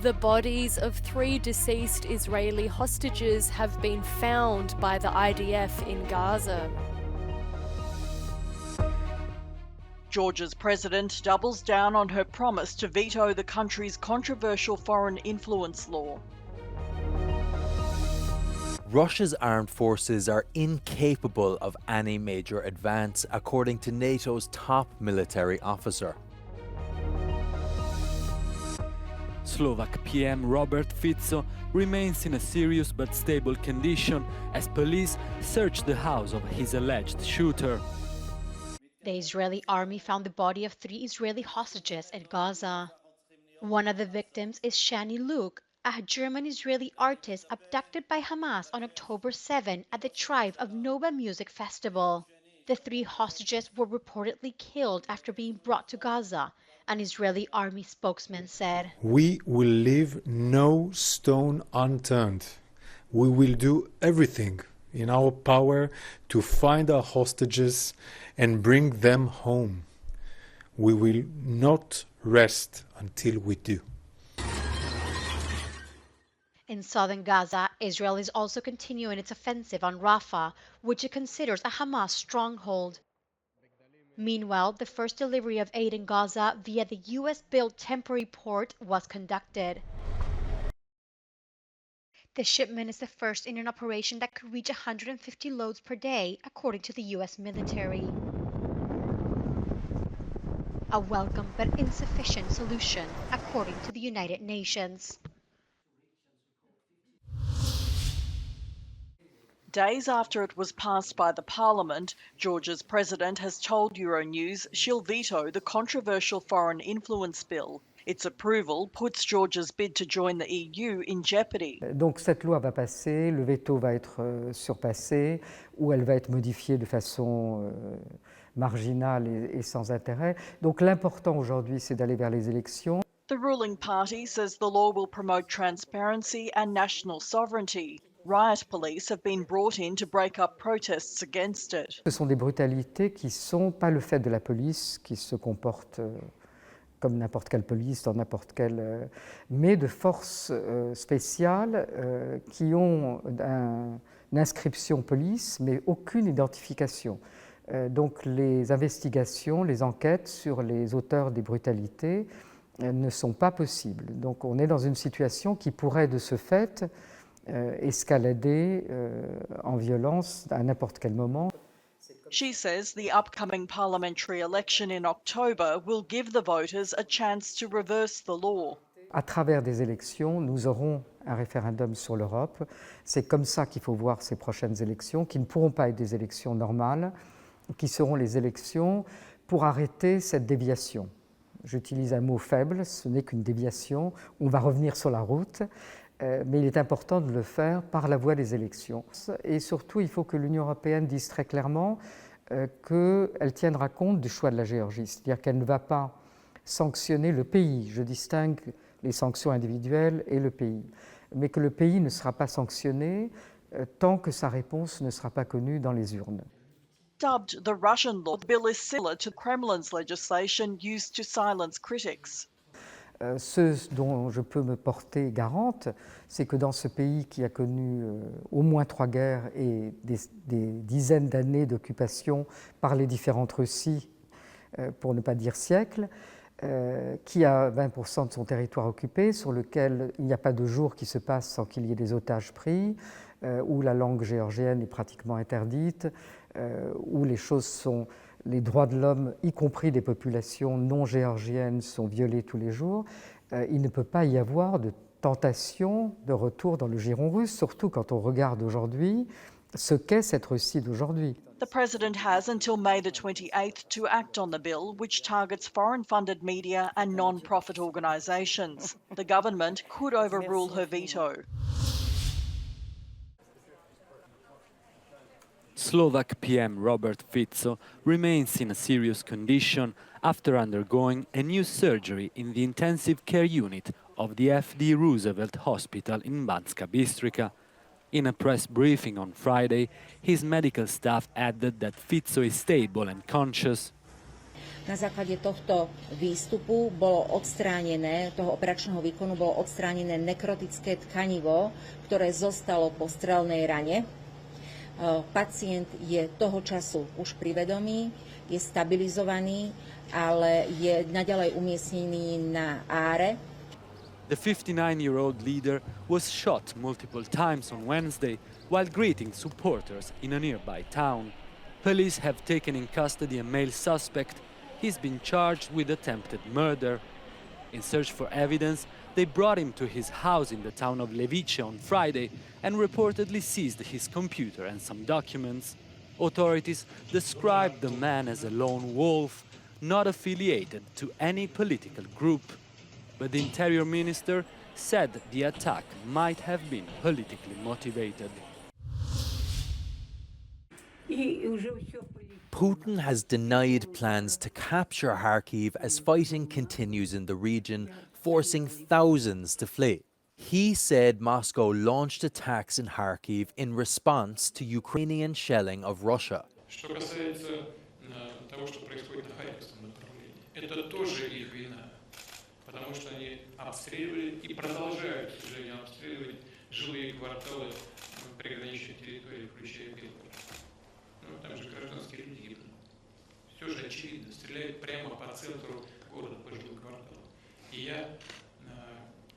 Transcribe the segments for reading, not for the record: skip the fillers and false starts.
The bodies of 3 deceased Israeli hostages have been found by the IDF in Gaza. Georgia's president doubles down on her promise to veto the country's controversial foreign influence law. Russia's armed forces are incapable of any major advance, according to NATO's top military officer. Slovak PM Robert Fico remains in a serious but stable condition as police search the house of his alleged shooter. The Israeli army found the body of 3 Israeli hostages in Gaza. One of the victims is Shani Luke, a German-Israeli artist abducted by Hamas on October 7 at the Tribe of Nova Music Festival. The 3 hostages were reportedly killed after being brought to Gaza, an Israeli army spokesman said. We will leave no stone unturned. We will do everything in our power to find our hostages and bring them home. We will not rest until we do. In southern Gaza, Israel is also continuing its offensive on Rafah, which it considers a Hamas stronghold. Meanwhile, the first delivery of aid in Gaza via the U.S.-built temporary port was conducted. The shipment is the first in an operation that could reach 150 loads per day, according to the U.S. military. A welcome but insufficient solution, according to the United Nations. Days after it was passed by the parliament, Georgia's president has told Euronews she'll veto the controversial foreign influence bill. Its approval puts Georgia's bid to join the EU in jeopardy. Donc cette loi va passer, le veto va être surpassé, ou elle va être modifiée de façon marginale et sans intérêt. Donc l'important aujourd'hui, c'est d'aller vers les élections. The ruling party says the law will promote transparency and national sovereignty. Riot police have been brought in to break up protests against it. Ce sont des brutalités qui ne sont pas le fait de la police, qui se comporte comme n'importe quelle police, dans n'importe quelle... mais de forces spéciales qui ont une inscription police, mais aucune identification. Donc les investigations, les enquêtes sur les auteurs des brutalités ne sont pas possibles. Donc on est dans une situation qui pourrait de ce fait escalader en violence à n'importe quel moment. She says the upcoming parliamentary election in October will give the voters a chance to reverse the law. À travers des élections, nous aurons un référendum sur l'Europe. C'est comme ça qu'il faut voir ces prochaines élections, qui ne pourront pas être des élections normales, qui seront les élections pour arrêter cette déviation. J'utilise un mot faible, ce n'est qu'une déviation. On va revenir sur la route. Mais il est important de le faire par la voie des élections. Et surtout, il faut que l'Union européenne dise très clairement qu'elle tiendra compte du choix de la Géorgie, c'est-à-dire qu'elle ne va pas sanctionner le pays. Je distingue les sanctions individuelles et le pays. Mais que le pays ne sera pas sanctionné tant que sa réponse ne sera pas connue dans les urnes. Dubbed the Russian law, the bill is similar to Kremlin's legislation used to silence critics. Ce dont je peux me porter garante, c'est que dans ce pays qui a connu au moins 3 guerres et des dizaines d'années d'occupation par les différentes Russies, pour ne pas dire siècles, qui a 20% de son territoire occupé, sur lequel il n'y a pas de jour qui se passe sans qu'il y ait des otages pris, où la langue géorgienne est pratiquement interdite, où les droits de l'homme, y compris des populations non géorgiennes, sont violés tous les jours. Il ne peut pas y avoir de tentation de retour dans le giron russe, surtout quand on regarde aujourd'hui ce qu'est cette Russie d'aujourd'hui. The president has until May the 28th to act on the bill, which targets foreign-funded media and non-profit organisations. The government could overrule her veto. Slovak PM Robert Fico remains in a serious condition after undergoing a new surgery in the intensive care unit of the FD Roosevelt Hospital in Banska Bystrica. In a press briefing on Friday, his medical staff added that Fico is stable and conscious. Na základe tohto výstupu bolo odstránené, toho operačného výkonu bolo odstránené nekrotické tkanivo, ktoré zostalo po strelnej rane. Pacient je toho času už pri vedomí, je stabilizovaný, ale je naďalej umiestnený na áre. The 59-year-old leader was shot multiple times on Wednesday while greeting supporters in a nearby town. Police have taken in custody a male suspect. He's been charged with attempted murder. In search for evidence, they brought him to his house in the town of Levice on Friday and reportedly seized his computer and some documents. Authorities described the man as a lone wolf, not affiliated to any political group. But the interior minister said the attack might have been politically motivated. Putin has denied plans to capture Kharkiv as fighting continues in the region, forcing thousands to flee. He said Moscow launched attacks in Kharkiv in response to Ukrainian shelling of Russia. Что касается того, что происходит на Харьковском направлении, это тоже их вина, потому что они обстреливали и продолжают, к сожалению, обстреливать жилые кварталы приграничной территории, включая Белгород. Там же гражданские люди гибнут. Все же очевидно, стреляют прямо по центру города, по жилым кварталам. И я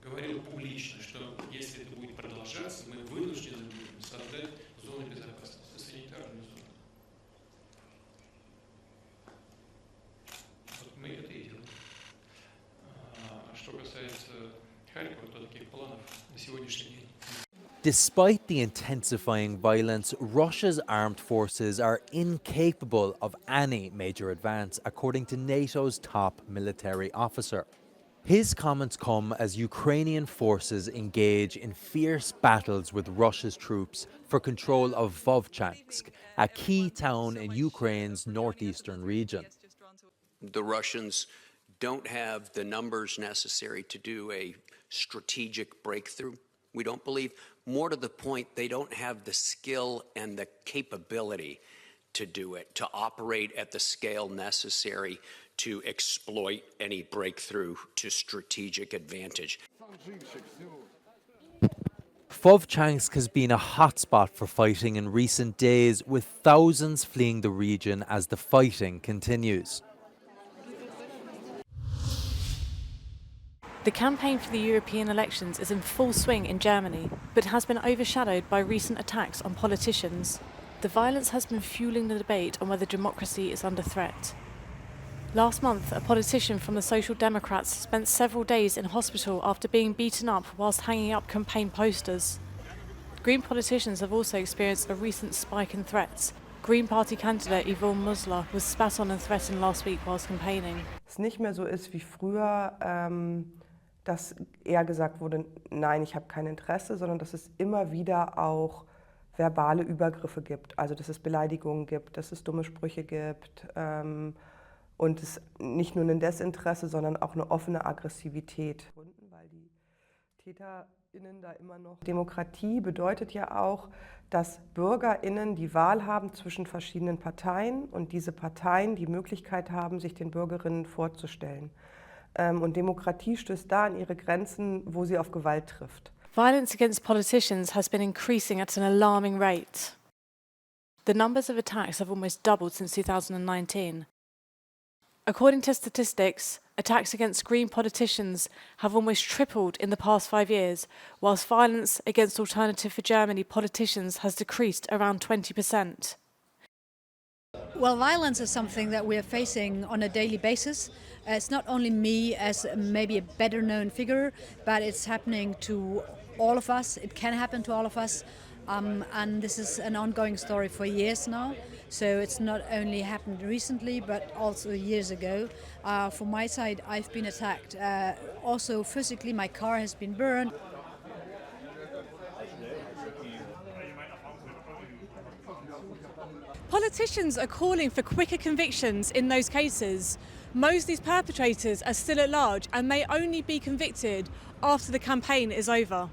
говорил публично, что если это будет продолжаться, мы вынуждены будем создать зону безопасности, санитарную зону. Вот мы это и делаем. Что касается Харькова, то таких планов на сегодняшний день. Despite the intensifying violence, Russia's armed forces are incapable of any major advance, according to NATO's top military officer. His comments come as Ukrainian forces engage in fierce battles with Russia's troops for control of Vovchansk, a key town in Ukraine's northeastern region. The Russians don't have the numbers necessary to do a strategic breakthrough. We don't believe. More to the point, they don't have the skill and the capability to do it, to operate at the scale necessary to exploit any breakthrough to strategic advantage. Vovchansk has been a hotspot for fighting in recent days, with thousands fleeing the region as the fighting continues. The campaign for the European elections is in full swing in Germany, but has been overshadowed by recent attacks on politicians. The violence has been fueling the debate on whether democracy is under threat. Last month, a politician from the Social Democrats spent several days in hospital after being beaten up whilst hanging up campaign posters. Green politicians have also experienced a recent spike in threats. Green Party candidate Yvonne Musler was spat on and threatened last week whilst campaigning. Es nicht mehr so ist wie früher, dass eher gesagt wurde, nein, ich habe kein Interesse, sondern dass es immer wieder auch verbale Übergriffe gibt. Also dass es Beleidigungen gibt, dass es dumme Sprüche gibt und es nicht nur ein Desinteresse, sondern auch eine offene Aggressivität. Weil die TäterInnen da immer noch... Demokratie bedeutet ja auch, dass BürgerInnen die Wahl haben zwischen verschiedenen Parteien und diese Parteien die Möglichkeit haben, sich den Bürgerinnen vorzustellen. Und Demokratie stößt da an ihre Grenzen, wo sie auf Gewalt trifft. Violence against politicians has been increasing at an alarming rate. The numbers of attacks have almost doubled since 2019. According to statistics, attacks against Green politicians have almost tripled in the past 5 years, whilst violence against Alternative for Germany politicians has decreased around 20%. Well, violence is something that we are facing on a daily basis. It's not only me as maybe a better known figure, but it's happening to all of us. It can happen to all of us. And this is an ongoing story for years now. So it's not only happened recently, but also years ago. From my side, I've been attacked. Also physically, my car has been burned. Politicians are calling for quicker convictions in those cases. Most of these perpetrators are still at large and may only be convicted after the campaign is over.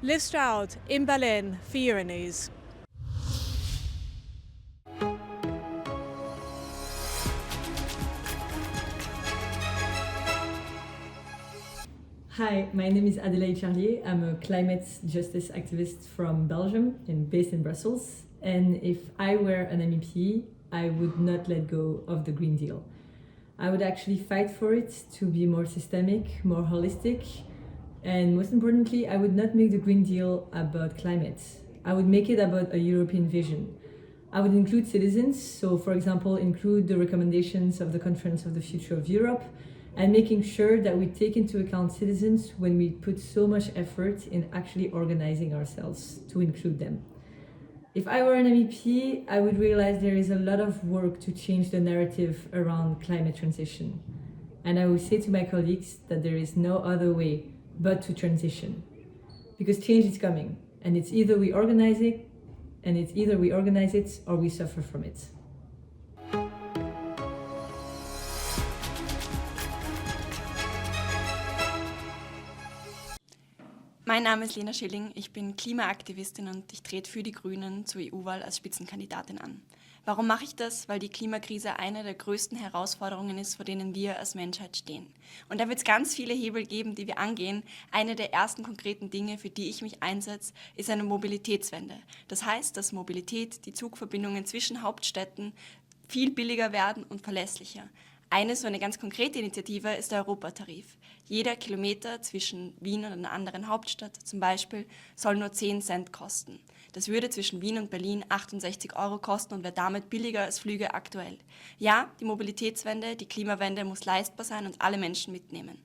Liv Stroud in Berlin for Euronews. Hi, my name is Adelaide Charlier. I'm a climate justice activist from Belgium and based in Brussels. And if I were an MEP, I would not let go of the Green Deal. I would actually fight for it to be more systemic, more holistic, and most importantly, I would not make the Green Deal about climate. I would make it about a European vision. I would include citizens, so for example, include the recommendations of the Conference of the Future of Europe, and making sure that we take into account citizens when we put so much effort in actually organizing ourselves to include them. If I were an MEP, I would realize there is a lot of work to change the narrative around climate transition. And I would say to my colleagues that there is no other way but to transition. Because change is coming, and it's either we organize it, or we suffer from it. Mein Name ist Lena Schilling, ich bin Klimaaktivistin und ich trete für die Grünen zur EU-Wahl als Spitzenkandidatin an. Warum mache ich das? Weil die Klimakrise eine der größten Herausforderungen ist, vor denen wir als Menschheit stehen. Und da wird es ganz viele Hebel geben, die wir angehen. Eine der ersten konkreten Dinge, für die ich mich einsetze, ist eine Mobilitätswende. Das heißt, dass Mobilität, die Zugverbindungen zwischen Hauptstädten viel billiger werden und verlässlicher. So eine ganz konkrete Initiative ist der Europatarif. Jeder Kilometer zwischen Wien und einer anderen Hauptstadt zum Beispiel soll nur 10 Cent kosten. Das würde zwischen Wien und Berlin 68 € kosten und wäre damit billiger als Flüge aktuell. Ja, die Mobilitätswende, die Klimawende muss leistbar sein und alle Menschen mitnehmen.